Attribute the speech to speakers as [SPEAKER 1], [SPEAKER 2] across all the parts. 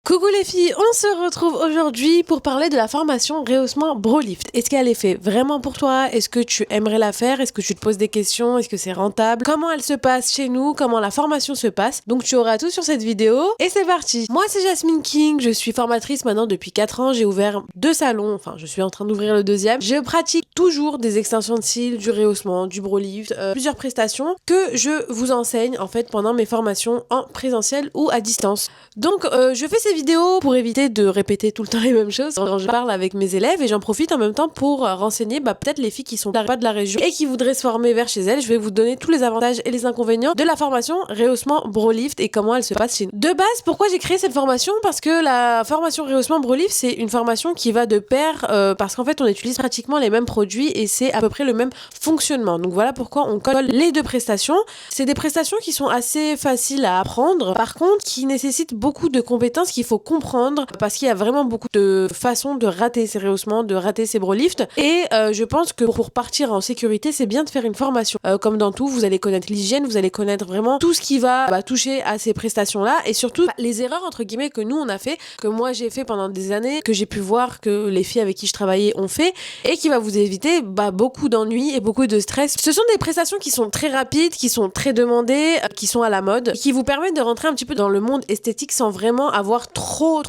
[SPEAKER 1] Coucou les filles, on se retrouve aujourd'hui pour parler de la formation rehaussement Brolift. Est-ce qu'elle est faite vraiment pour toi? Est-ce que tu aimerais la faire? Est-ce que tu te poses des questions? Est-ce que c'est rentable? Comment elle se passe chez nous? Comment la formation se passe? Donc tu auras tout sur cette vidéo et c'est parti. Moi c'est Jasmine King, je suis formatrice maintenant depuis 4 ans, j'ai ouvert 2 salons, enfin je suis en train d'ouvrir le deuxième. Je pratique toujours des extensions de cils, du rehaussement, du Brolift, plusieurs prestations que je vous enseigne en fait pendant mes formations en présentiel ou à distance. Donc je fais ces vidéos pour éviter de répéter tout le temps les mêmes choses quand je parle avec mes élèves et j'en profite en même temps pour renseigner peut-être les filles qui sont pas de la région et qui voudraient se former vers chez elles. Je vais vous donner tous les avantages et les inconvénients de la formation rehaussement Brolift et comment elle se passe chez nous. De base, pourquoi j'ai créé cette formation? Parce que la formation rehaussement Brolift, c'est une formation qui va de pair parce qu'en fait on utilise pratiquement les mêmes produits et c'est à peu près le même fonctionnement. Donc voilà pourquoi on colle les deux prestations. C'est des prestations qui sont assez faciles à apprendre, par contre qui nécessitent beaucoup de compétences qu'il faut comprendre parce qu'il y a vraiment beaucoup de façons de rater ces rehaussements, de rater ces Brolifts et je pense que pour partir en sécurité c'est bien de faire une formation. Comme dans tout, vous allez connaître l'hygiène, vous allez connaître vraiment tout ce qui va toucher à ces prestations là et surtout les erreurs entre guillemets que nous on a fait, que moi j'ai fait pendant des années, que j'ai pu voir que les filles avec qui je travaillais ont fait et qui va vous éviter beaucoup d'ennuis et beaucoup de stress. Ce sont des prestations qui sont très rapides, qui sont très demandées, qui sont à la mode, qui vous permettent de rentrer un petit peu dans le monde esthétique sans vraiment avoir trop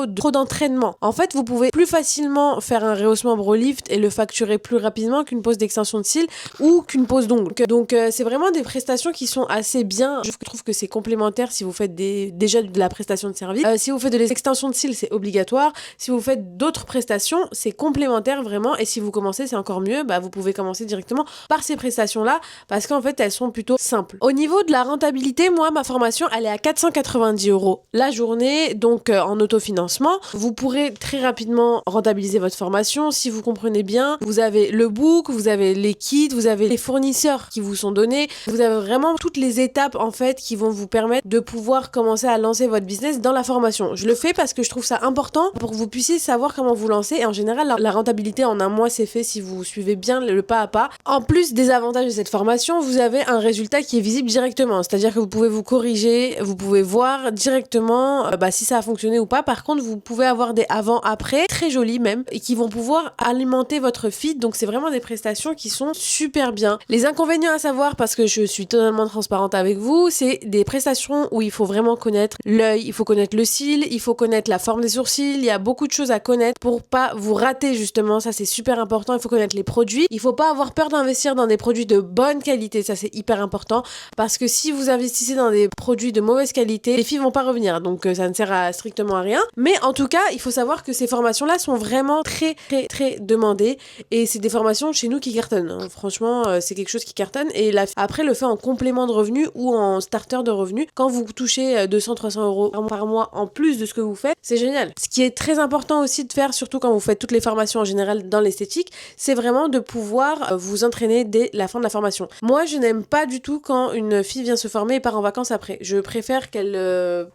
[SPEAKER 1] d'entraînement. En fait, vous pouvez plus facilement faire un rehaussement Brolift et le facturer plus rapidement qu'une pose d'extension de cils ou qu'une pose d'ongles. Donc c'est vraiment des prestations qui sont assez bien. Je trouve que c'est complémentaire si vous faites déjà de la prestation de service. Si vous faites de l'extension de cils, c'est obligatoire. Si vous faites d'autres prestations, c'est complémentaire vraiment. Et si vous commencez, c'est encore mieux. Vous pouvez commencer directement par ces prestations-là parce qu'en fait, elles sont plutôt simples. Au niveau de la rentabilité, moi, ma formation, elle est à 490 € la journée, donc en autofinancement. Vous pourrez très rapidement rentabiliser votre formation si vous comprenez bien. Vous avez le book, vous avez les kits, vous avez les fournisseurs qui vous sont donnés. Vous avez vraiment toutes les étapes en fait qui vont vous permettre de pouvoir commencer à lancer votre business dans la formation. Je le fais parce que je trouve ça important pour que vous puissiez savoir comment vous lancer et en général la rentabilité en un mois c'est fait si vous suivez bien le pas à pas. En plus des avantages de cette formation, vous avez un résultat qui est visible directement, c'est-à-dire que vous pouvez vous corriger, vous pouvez voir directement si ça a fonctionné ou pas. Par contre, vous pouvez avoir des avant-après très jolis même et qui vont pouvoir alimenter votre feed. Donc c'est vraiment des prestations qui sont super bien. Les inconvénients à savoir, parce que je suis totalement transparente avec vous, c'est des prestations où il faut vraiment connaître l'œil, il faut connaître le cil, il faut connaître la forme des sourcils, il y a beaucoup de choses à connaître pour pas vous rater justement, ça c'est super important. Il faut connaître les produits, il faut pas avoir peur d'investir dans des produits de bonne qualité, ça c'est hyper important parce que si vous investissez dans des produits de mauvaise qualité, les filles vont pas revenir, donc ça ne sert strictement à rien. Mais en tout cas, il faut savoir que ces formations-là sont vraiment très demandées et c'est des formations chez nous qui cartonnent. Hein. Franchement, c'est quelque chose qui cartonne et après le fait en complément de revenus ou en starter de revenus, quand vous touchez 200-300 € par mois en plus de ce que vous faites, c'est génial. Ce qui est très important aussi de faire, surtout quand vous faites toutes les formations en général dans l'esthétique, c'est vraiment de pouvoir vous entraîner dès la fin de la formation. Moi, je n'aime pas du tout quand une fille vient se former et part en vacances après. Je préfère qu'elle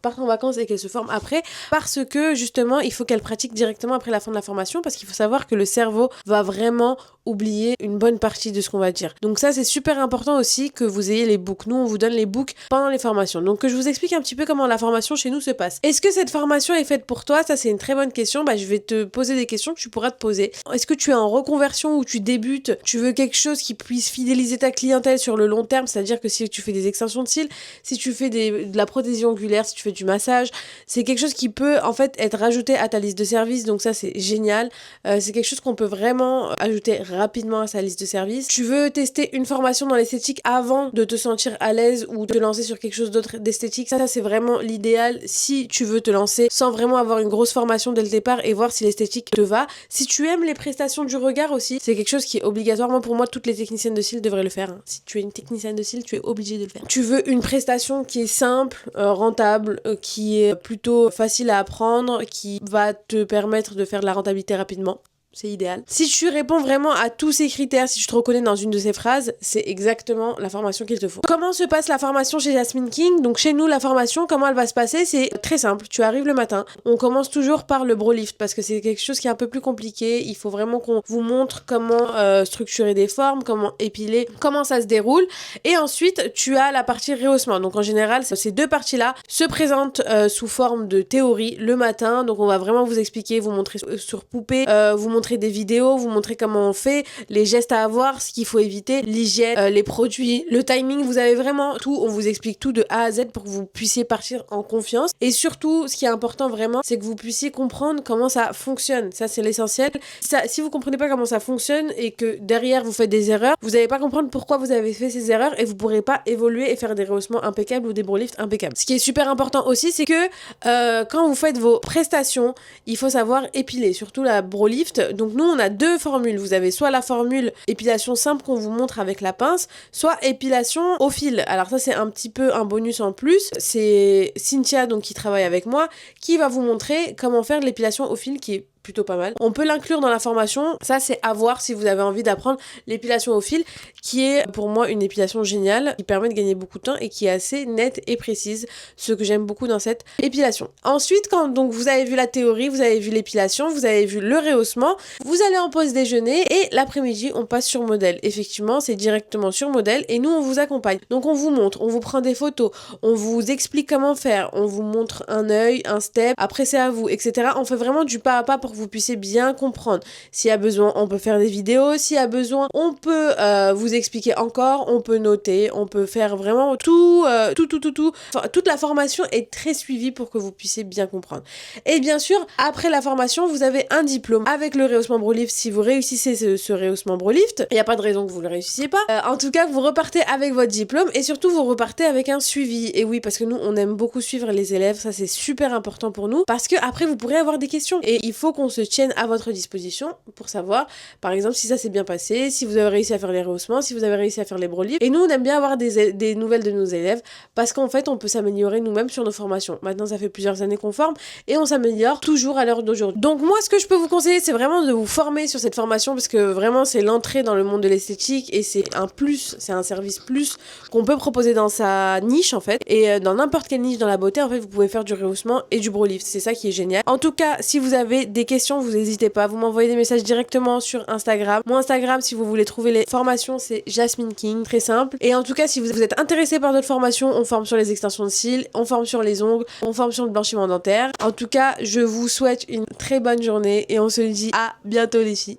[SPEAKER 1] parte en vacances et qu'elle se forme après parce que justement il faut qu'elle pratique directement après la fin de la formation parce qu'il faut savoir que le cerveau va vraiment oublier une bonne partie de ce qu'on va dire. Donc ça c'est super important aussi que vous ayez les books. Nous on vous donne les books pendant les formations. Donc que je vous explique un petit peu comment la formation chez nous se passe. Est-ce que cette formation est faite pour toi? Ça c'est une très bonne question. Je vais te poser des questions que tu pourras te poser. Est-ce que tu es en reconversion ou tu débutes? Tu veux quelque chose qui puisse fidéliser ta clientèle sur le long terme, c'est-à-dire que si tu fais des extensions de cils, si tu fais de la prothésie ongulaire, si tu fais du massage, c'est quelque chose qui peut en fait être rajouté à ta liste de services, donc ça c'est génial. C'est quelque chose qu'on peut vraiment ajouter rapidement à sa liste de services. Tu veux tester une formation dans l'esthétique avant de te sentir à l'aise ou de te lancer sur quelque chose d'autre d'esthétique, ça c'est vraiment l'idéal si tu veux te lancer sans vraiment avoir une grosse formation dès le départ et voir si l'esthétique te va. Si tu aimes les prestations du regard aussi, c'est quelque chose qui est obligatoirement pour moi, toutes les techniciennes de cils devraient le faire. Hein. Si tu es une technicienne de cils, tu es obligé de le faire. Tu veux une prestation qui est simple, rentable, qui est plutôt facile à apprendre, qui va te permettre de faire de la rentabilité rapidement. c'est idéal. Si tu réponds vraiment à tous ces critères, si tu te reconnais dans une de ces phrases, c'est exactement la formation qu'il te faut. Comment se passe la formation chez Jasmine King? Donc chez nous, la formation, comment elle va se passer? C'est très simple. Tu arrives le matin. On commence toujours par le bro lift parce que c'est quelque chose qui est un peu plus compliqué. Il faut vraiment qu'on vous montre comment structurer des formes, comment épiler, comment ça se déroule. Et ensuite, tu as la partie rehaussement. Donc en général, ces deux parties-là se présentent sous forme de théorie le matin. Donc on va vraiment vous expliquer, vous montrer sur poupée, vous montrer des vidéos, vous montrer comment on fait, les gestes à avoir, ce qu'il faut éviter, l'hygiène, les produits, le timing, vous avez vraiment tout, on vous explique tout de A à Z pour que vous puissiez partir en confiance. Et surtout, ce qui est important vraiment, c'est que vous puissiez comprendre comment ça fonctionne. Ça, c'est l'essentiel. Si vous comprenez pas comment ça fonctionne et que derrière vous faites des erreurs, vous n'allez pas comprendre pourquoi vous avez fait ces erreurs et vous pourrez pas évoluer et faire des rehaussements impeccables ou des bro lifts impeccables. Ce qui est super important aussi, c'est que quand vous faites vos prestations, il faut savoir épiler, surtout la bro lift. Donc nous, on a deux formules. Vous avez soit la formule épilation simple qu'on vous montre avec la pince, soit épilation au fil. Alors ça, c'est un petit peu un bonus en plus. C'est Cynthia, donc qui travaille avec moi, qui va vous montrer comment faire de l'épilation au fil, qui est plutôt pas mal. On peut l'inclure dans la formation, ça c'est à voir si vous avez envie d'apprendre l'épilation au fil, qui est pour moi une épilation géniale, qui permet de gagner beaucoup de temps et qui est assez nette et précise, ce que j'aime beaucoup dans cette épilation. Ensuite, quand donc vous avez vu la théorie, vous avez vu l'épilation, vous avez vu le rehaussement, vous allez en pause déjeuner et l'après-midi on passe sur modèle. Effectivement, c'est directement sur modèle et nous on vous accompagne. Donc on vous montre, on vous prend des photos, on vous explique comment faire, on vous montre un œil, un step, après c'est à vous, etc. On fait vraiment du pas à pas pour que vous puissiez bien comprendre. S'il y a besoin, on peut faire des vidéos. S'il y a besoin, on peut vous expliquer encore. On peut noter. On peut faire vraiment tout. Enfin, toute la formation est très suivie pour que vous puissiez bien comprendre. Et bien sûr, après la formation, vous avez un diplôme avec le rehaussement bro lift. Si vous réussissez ce rehaussement bro lift, il n'y a pas de raison que vous le réussissiez pas. En tout cas, vous repartez avec votre diplôme et surtout, vous repartez avec un suivi. Et oui, parce que nous, on aime beaucoup suivre les élèves. Ça, c'est super important pour nous parce que après, vous pourrez avoir des questions. Et il faut qu'on se tienne à votre disposition pour savoir, par exemple, si ça s'est bien passé, si vous avez réussi à faire les rehaussements, si vous avez réussi à faire les bro lifts. Et nous, on aime bien avoir des nouvelles de nos élèves parce qu'en fait, on peut s'améliorer nous-mêmes sur nos formations. Maintenant, ça fait plusieurs années qu'on forme et on s'améliore toujours à l'heure d'aujourd'hui. Donc moi, ce que je peux vous conseiller, c'est vraiment de vous former sur cette formation parce que vraiment, c'est l'entrée dans le monde de l'esthétique et c'est un plus, c'est un service plus qu'on peut proposer dans sa niche en fait. Et dans n'importe quelle niche dans la beauté, en fait, vous pouvez faire du rehaussement et du bro lift. C'est ça qui est génial. En tout cas, si vous avez des questions, vous n'hésitez pas, vous m'envoyez des messages directement sur Instagram. Mon Instagram, si vous voulez trouver les formations, c'est Jasmine King, très simple. Et en tout cas, si vous êtes intéressé par d'autres formations, on forme sur les extensions de cils, on forme sur les ongles, on forme sur le blanchiment dentaire. En tout cas, je vous souhaite une très bonne journée et on se dit à bientôt les filles.